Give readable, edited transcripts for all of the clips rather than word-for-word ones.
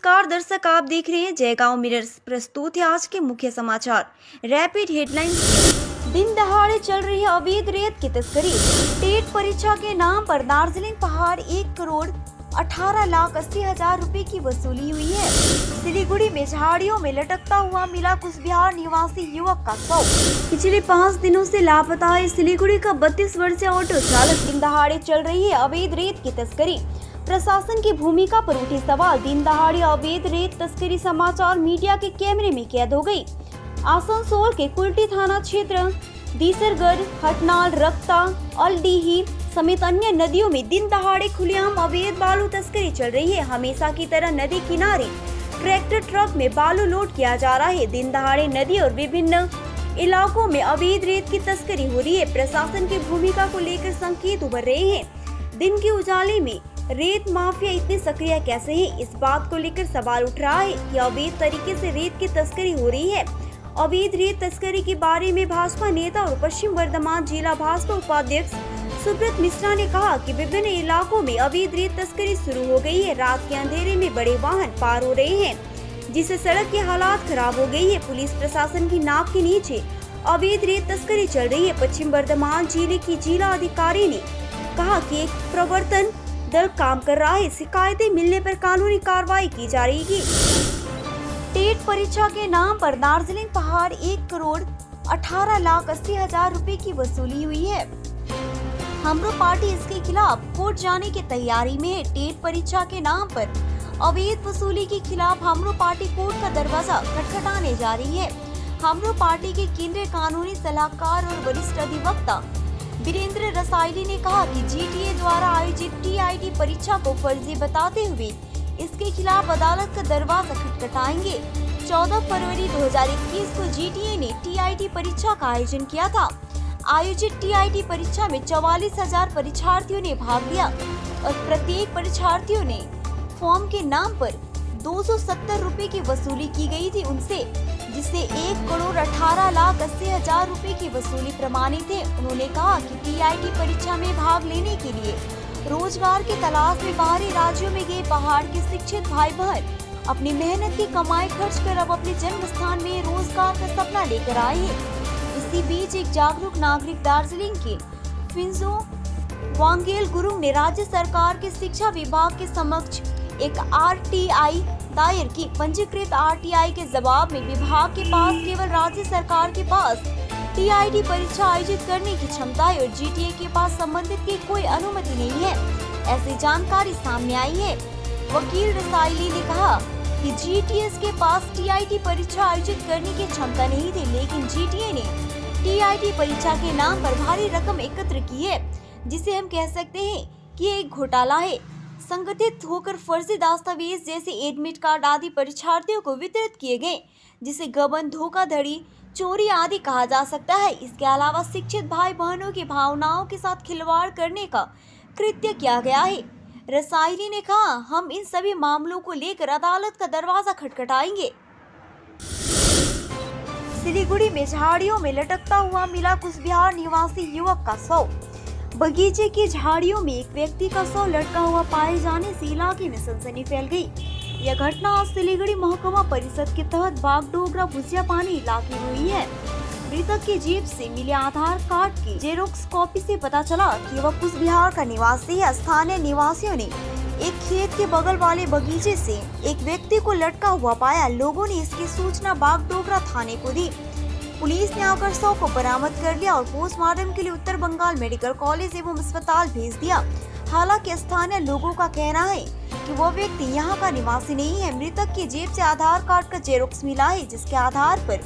नमस्कार दर्शक, आप देख रहे हैं जयगांव मिरर्स। प्रस्तुत है आज के मुख्य समाचार। Rapid headlines. दिन दहाड़े चल रही है अवैध रेत की तस्करी। टेट परीक्षा के नाम पर दार्जिलिंग पहाड़ 1,18,80,000 रुपए की वसूली हुई है। सिलीगुड़ी में झाड़ियों में लटकता हुआ मिला कुचबिहार निवासी युवक का शव। पिछले 5 दिनों से लापता है सिलीगुड़ी का 32 वर्षीय ऑटो चालक। दिन दहाड़े चल रही है अवैध रेत की तस्करी। प्रशासन की भूमिका पर उठे सवाल। दिन दहाड़े अवैध रेत तस्करी समाचार मीडिया के कैमरे में कैद हो गई। आसनसोल के कुल्टी थाना क्षेत्र दीसरगढ़, हटनाल, रक्ता, अलडीही समेत अन्य नदियों में दिन दहाड़े खुलेआम अवैध बालू तस्करी चल रही है। हमेशा की तरह नदी किनारे ट्रैक्टर ट्रक में बालू लोड किया जा रहा है। दिन दहाड़े नदी और विभिन्न इलाकों में अवैध रेत की तस्करी हो रही है। प्रशासन की भूमिका को लेकर संकेत उभर रहे हैं। दिन के उजाले में रेत माफिया इतनी सक्रिय कैसे है, इस बात को लेकर सवाल उठ रहा है कि अवैध तरीके से रेत की तस्करी हो रही है। अवैध रेत तस्करी के बारे में भाजपा नेता और पश्चिम वर्धमान जिला भाजपा उपाध्यक्ष सुब्रत मिश्रा ने कहा कि विभिन्न इलाकों में अवैध रेत तस्करी शुरू हो गई है। रात के अंधेरे में बड़े वाहन पार हो रहे हैं, जिससे सड़क की हालात खराब हो गई है। पुलिस प्रशासन की नाक के नीचे अवैध रेत तस्करी चल रही है। पश्चिम वर्धमान जिले की जिला अधिकारी ने कहा कि एक प्रवर्तन दल काम कर रहा है। शिकायतें मिलने पर कानूनी कार्रवाई की जा रही है। टेट परीक्षा के नाम पर दार्जिलिंग पहाड़ 1,18,80,000 रुपए की वसूली हुई है। हमरो पार्टी इसके खिलाफ कोर्ट जाने की तैयारी में है। टेट परीक्षा के नाम पर अवैध वसूली के खिलाफ हमरो पार्टी कोर्ट का दरवाजा खटखटाने जा रही है। हमरो पार्टी के केंद्रीय कानूनी सलाहकार और वरिष्ठ अधिवक्ता वीरेंद्र रसायली ने कहा कि जीटीए द्वारा आयोजित टीआईटी परीक्षा को फर्जी बताते हुए इसके खिलाफ अदालत का दरवाजा खटखटाएंगे। 14 फरवरी 2021 को जीटीए ने टीआईटी परीक्षा का आयोजन किया था। आयोजित टीआईटी परीक्षा में 44,000 परीक्षार्थियों ने भाग लिया और प्रत्येक परीक्षार्थियों ने फॉर्म के नाम पर 270 रुपए की वसूली की गई थी उनसे, जिससे 1,18,80,000 रुपए की वसूली प्रमाणित है। उन्होंने कहा कि टीआईटी परीक्षा में भाग लेने के लिए रोजगार की तलाश में बाहरी राज्यों में गए पहाड़ के शिक्षित भाई बहन अपनी मेहनत की कमाई खर्च कर अब अपने जन्म स्थान में रोजगार का सपना लेकर आए हैं। इसी बीच एक जागरूक नागरिक दार्जिलिंग के फिंजो वांगेल गुरुंग ने राज्य सरकार के शिक्षा विभाग के समक्ष एक आरटीआई दायर की। पंजीकृत आरटीआई के जवाब में विभाग के पास केवल राज्य सरकार के पास टीआईटी परीक्षा आयोजित करने की क्षमता है और जीटीए के पास संबंधित की कोई अनुमति नहीं है, ऐसी जानकारी सामने आई है। वकील रसायली ने कहा कि जीटीएस के पास टीआईटी परीक्षा आयोजित करने की क्षमता नहीं थी, लेकिन जीटीए ने टीआईटी परीक्षा के नाम पर भारी रकम एकत्र की है, जिसे हम कह सकते हैं कि एक घोटाला है। संगठित होकर फर्जी दस्तावेज जैसे एडमिट कार्ड आदि परीक्षार्थियों को वितरित किए गए, जिसे गबन, धोखाधड़ी, चोरी आदि कहा जा सकता है। इसके अलावा शिक्षित भाई बहनों की भावनाओं के साथ खिलवाड़ करने का कृत्य किया गया है। रसायली ने कहा, हम इन सभी मामलों को लेकर अदालत का दरवाजा खटखटाएंगे। सिलीगुड़ी में झाड़ियों में लटकता हुआ मिला कुचबिहार निवासी युवक का शव। बगीचे की झाड़ियों में एक व्यक्ति का शव लटका हुआ पाए जाने से इलाके में सनसनी फैल गई। यह घटना आज सिलीगुड़ी महकुमा परिषद के तहत बागडोगरा भुजिया पानी इलाके में हुई है। मृतक की जेब से मिले आधार कार्ड की जेरोक्स कॉपी से पता चला कि वह कुचबिहार का निवासी है। स्थानीय निवासियों ने एक खेत के बगल वाले बगीचे से एक व्यक्ति को लटका हुआ पाया। लोगों ने इसकी सूचना बागडोगरा थाने को दी। पुलिस ने आकर शव को बरामद कर लिया और पोस्टमार्टम के लिए उत्तर बंगाल मेडिकल कॉलेज एवं अस्पताल भेज दिया। हालांकि स्थानीय लोगों का कहना है कि वह व्यक्ति यहां का निवासी नहीं है। मृतक की जेब से आधार कार्ड का जेरोक्स मिला है, जिसके आधार पर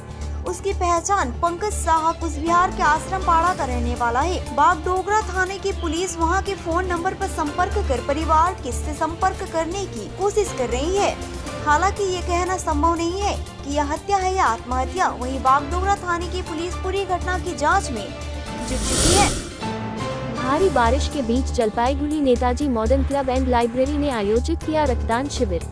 उसकी पहचान पंकज साहा कुचबिहार के आश्रम पाड़ा का रहने वाला है। बागडोगरा थाने की पुलिस वहां के फोन नंबर पर संपर्क कर परिवार से संपर्क करने की कोशिश कर रही है। हालांकि ये कहना संभव नहीं है कि यह हत्या है या आत्महत्या। वहीं बागडोगरा थाने की पुलिस पूरी घटना की जांच में जुट चुकी है। भारी बारिश के बीच Jalpaiguri Netaji modern club and library ने आयोजित किया रक्तदान शिविर।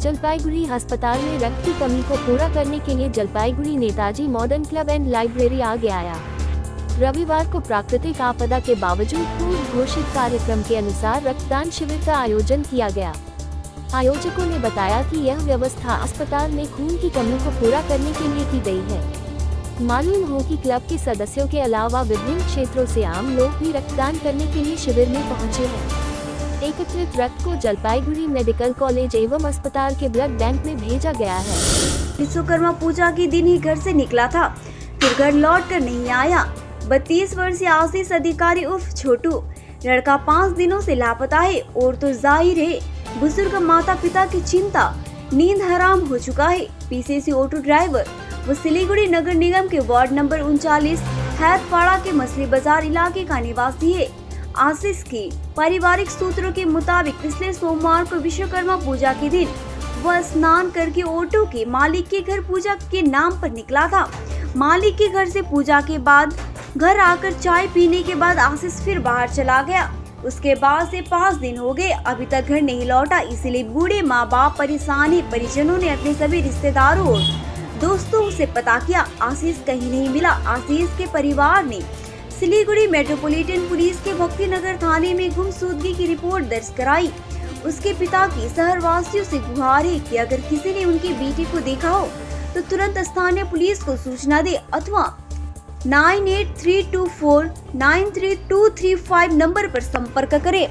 जलपाईगुड़ी अस्पताल में रक्त की कमी को पूरा करने के लिए Jalpaiguri Netaji modern club and library आगे आया। रविवार को प्राकृतिक आपदा के बावजूद पूर्व घोषित कार्यक्रम के अनुसार रक्तदान शिविर का आयोजन किया गया। आयोजकों ने बताया कि यह व्यवस्था अस्पताल में खून की कमी को पूरा करने के लिए की गई है। मालूम हो कि क्लब के सदस्यों के अलावा विभिन्न क्षेत्रों से आम लोग भी रक्तदान करने के लिए शिविर में पहुंचे हैं। एकत्रित रक्त को जलपाईगुड़ी मेडिकल कॉलेज एवं अस्पताल के ब्लड बैंक में भेजा गया है। विश्वकर्मा पूजा के दिन ही घर से निकला था, फिर घर लौट कर नहीं आया। 32 वर्षीय आशीष अधिकारी उर्फ छोटू लड़का 5 दिनों से लापता है और तो जाहिर है बुजुर्ग माता पिता की चिंता, नींद हराम हो चुका है। पीसीसी ऑटो ड्राइवर वो सिलीगुड़ी नगर निगम के वार्ड नंबर 39 हैदपाड़ा के मछली बाजार इलाके का निवासी है। आशीष की पारिवारिक सूत्रों के मुताबिक पिछले सोमवार को विश्वकर्मा पूजा के दिन वह स्नान करके ऑटो के मालिक के घर पूजा के नाम पर निकला था। मालिक के घर से पूजा के बाद घर आकर चाय पीने के बाद आशीष फिर बाहर चला गया। उसके बाद से 5 दिन हो गए, अभी तक घर नहीं लौटा। इसलिए बूढ़े माँ बाप परेशान है। परिजनों ने अपने सभी रिश्तेदारों और दोस्तों से पता किया, आशीष कहीं नहीं मिला। आशीष के परिवार ने सिलीगुड़ी मेट्रोपॉलिटन पुलिस के भक्ति नगर थाने में गुमशुदगी की रिपोर्ट दर्ज कराई। उसके पिता की शहरवासियों से गुहार है कि अगर किसी ने उनकी बेटी को देखा हो तो तुरंत स्थानीय पुलिस को सूचना दे अथवा 9832493235 नंबर पर संपर्क करें।